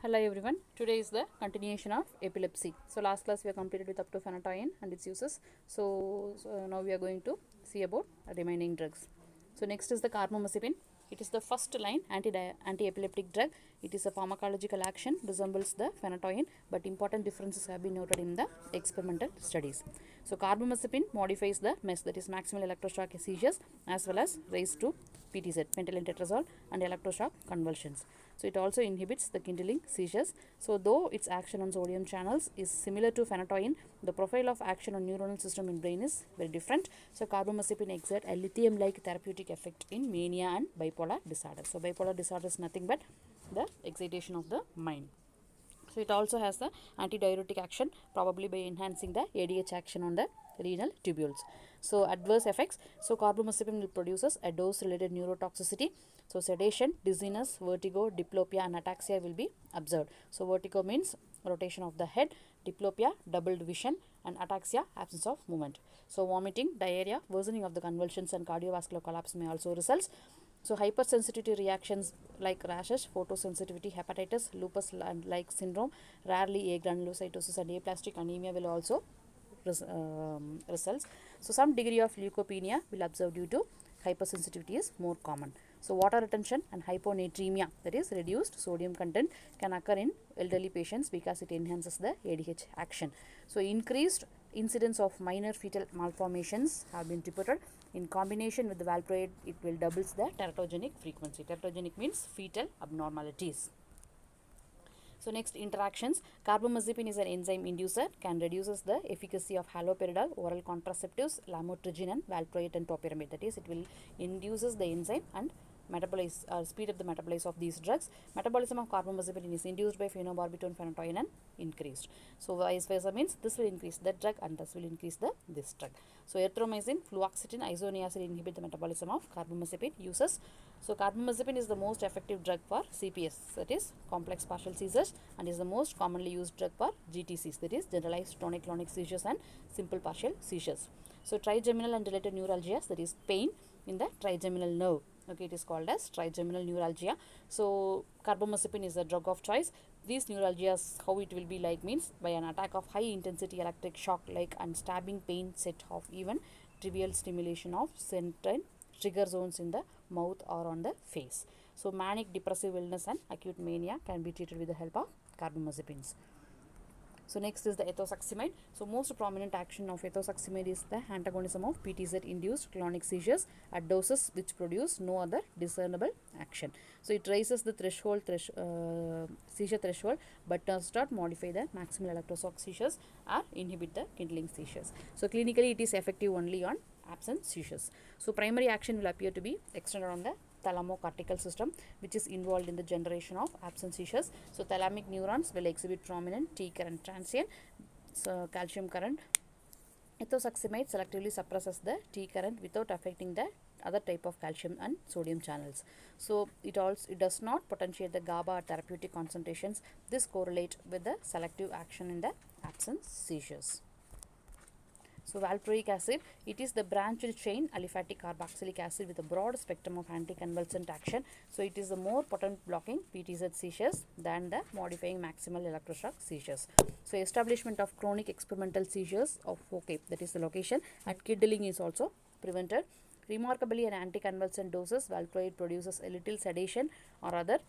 Hello everyone. Today is the continuation of epilepsy. So last class we have completed with up to phenytoin and its uses. So now we are going to see about remaining drugs. So next is the carbamazepine. It is the first line anti-epileptic drug. It is a pharmacological action, resembles the phenytoin, but important differences have been noted in the experimental studies. So carbamazepine modifies the MES, that is maximal electroshock seizures, as well as raised to PTZ, pentylene tetrazole, and electroshock convulsions. So it also inhibits the kindling seizures. So though its action on sodium channels is similar to phenytoin, the profile of action on neuronal system in brain is very different. So carbamazepine exerts a lithium-like therapeutic effect in mania and bipolar disorder. So bipolar disorder is nothing but the excitation of the mind. So it also has the antidiuretic action, probably by enhancing the ADH action on the renal tubules. So adverse effects. So carbamazepine produces a dose-related neurotoxicity. So sedation, dizziness, vertigo, diplopia, and ataxia will be observed. So vertigo means rotation of the head, diplopia, doubled vision, and ataxia, absence of movement. So vomiting, diarrhea, worsening of the convulsions, and cardiovascular collapse may also result. So hypersensitivity reactions like rashes, photosensitivity, hepatitis, lupus like syndrome, rarely agranulocytosis and aplastic anemia will also results. So some degree of leukopenia will observe due to hypersensitivity is more common. So water retention and hyponatremia, that is reduced sodium content, can occur in elderly patients because it enhances the ADH action. So increased incidence of minor fetal malformations have been reported. In combination with the valproate, it will doubles the teratogenic frequency. Teratogenic means fetal abnormalities. So next, interactions. Carbamazepine is an enzyme inducer, can reduces the efficacy of haloperidol, oral contraceptives, lamotrigine, and valproate and topiramate. That is, it will induces the enzyme and metabolize speed up the metabolize of these drugs. Metabolism of carbamazepine is induced by phenobarbital, phenytoin, and increased. So vice versa means this will increase that drug and this will increase this drug. So erythromycin, fluoxetine, isoniazid inhibit the metabolism of carbamazepine uses. So carbamazepine is the most effective drug for CPS, that is complex partial seizures, and is the most commonly used drug for GTCs, that is generalized tonic-clonic seizures and simple partial seizures. So trigeminal and related neuralgias, that is pain in the trigeminal nerve. Okay, it is called as trigeminal neuralgia. So carbamazepine is a drug of choice. These neuralgias, how it will be like means by an attack of high intensity electric shock like and stabbing pain set off even trivial stimulation of certain trigger zones in the mouth or on the face. So manic depressive illness and acute mania can be treated with the help of carbamazepines. So next is the ethosuximide. So most prominent action of ethosuximide is the antagonism of PTZ induced clonic seizures at doses which produce no other discernible action. So it raises the seizure threshold but does not modify the maximal electroshock seizures or inhibit the kindling seizures. So clinically it is effective only on absent seizures. So primary action will appear to be extended on the thalamocortical system, which is involved in the generation of absent seizures. So thalamic neurons will exhibit prominent T current transient, so calcium current. Ethosuximide selectively suppresses the T current without affecting the other type of calcium and sodium channels. So it does not potentiate the GABA therapeutic concentrations. This correlate with the selective action in the absent seizures. So valproic acid, it is the branched chain aliphatic carboxylic acid with a broad spectrum of anticonvulsant action. So it is the more potent blocking PTZ seizures than the modifying maximal electroshock seizures. So establishment of chronic experimental seizures of foci, that is the location, and kindling is also prevented. Remarkably, an anticonvulsant doses, valproate produces a little sedation or other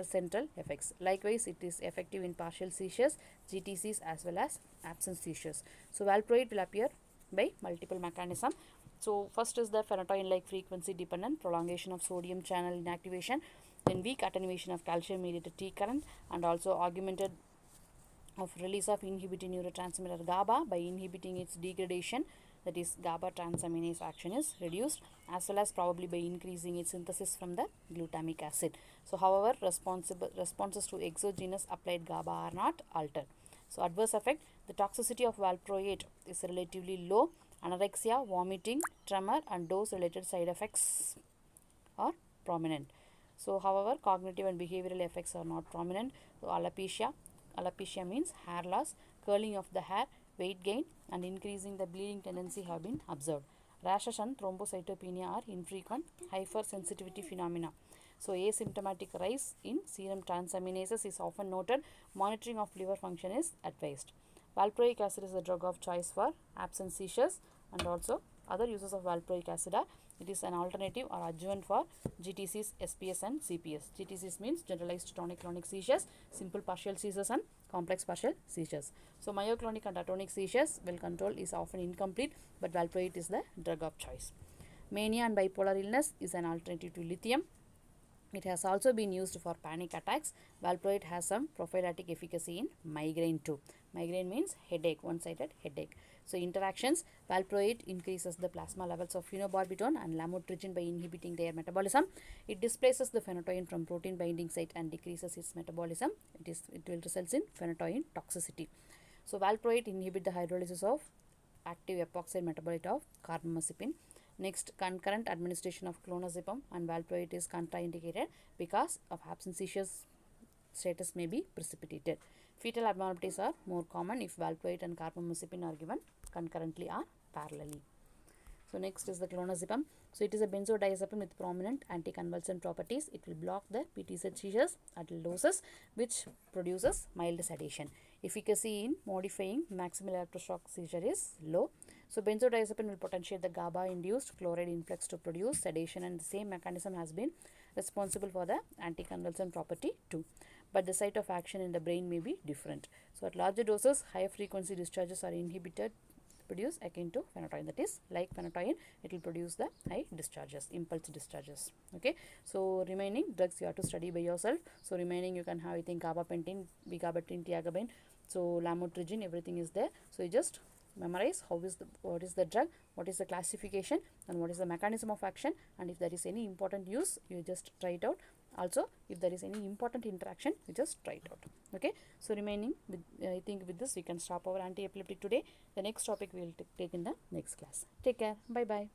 central effects. Likewise, it is effective in partial seizures, GTCs as well as absence seizures. So valproate will appear by multiple mechanism. So first is the phenytoin-like frequency dependent prolongation of sodium channel inactivation, then weak attenuation of calcium mediated T current, and also augmented of release of inhibiting neurotransmitter GABA by inhibiting its degradation, that is GABA transaminase action is reduced, as well as probably by increasing its synthesis from the glutamic acid. So however, responses to exogenous applied GABA are not altered. So adverse effect, the toxicity of valproate is relatively low. Anorexia, vomiting, tremor, and dose related side effects are prominent. So however, cognitive and behavioral effects are not prominent. So alopecia means hair loss, curling of the hair, weight gain, and increasing the bleeding tendency have been observed. Rashes and thrombocytopenia are infrequent. Hypersensitivity phenomena. So asymptomatic rise in serum transaminases is often noted. Monitoring of liver function is advised. Valproic acid is the drug of choice for absence seizures, and also other uses of valproic acid are it is an alternative or adjuvant for GTCs, SPS and CPS. GTCs means generalized tonic-clonic seizures, simple partial seizures and complex partial seizures. So myoclonic and atonic seizures, well control is often incomplete, but valproate is the drug of choice. Mania and bipolar illness is an alternative to lithium. It has also been used for panic attacks. Valproate has some prophylactic efficacy in migraine too. Migraine means headache, one-sided headache. So interactions, valproate increases the plasma levels of phenobarbital and lamotrigine by inhibiting their metabolism. It displaces the phenytoin from protein binding site and decreases its metabolism. It will result in phenytoin toxicity. So valproate inhibit the hydrolysis of active epoxide metabolite of carbamazepine. Next, concurrent administration of clonazepam and valproate is contraindicated because of absence seizures status may be precipitated. Fetal abnormalities are more common if valproate and carbamazepine are given concurrently or parallelly. So next is the clonazepam. So it is a benzodiazepine with prominent anticonvulsant properties. It will block the PTZ seizures at doses which produces mild sedation. Efficacy in modifying maximal electroshock seizure is low. So benzodiazepine will potentiate the GABA-induced chloride influx to produce sedation, and the same mechanism has been responsible for the anticonvulsant property too. But the site of action in the brain may be different. So at larger doses, higher frequency discharges are inhibited, produce akin to phenytoin, that is like phenytoin, it will produce the high discharges, impulse discharges. Okay, so remaining drugs you have to study by yourself. So remaining you can have, I think, gabapentin, vigabatrin, tiagabine, so lamotrigine, everything is there. So you just memorize what is the drug, what is the classification, and what is the mechanism of action, and if there is any important use you just try it out. Also if there is any important interaction you just try it out. Okay, so remaining with I think with this we can stop our anti-epileptic today. The next topic we will take in the next class. Take care. Bye bye.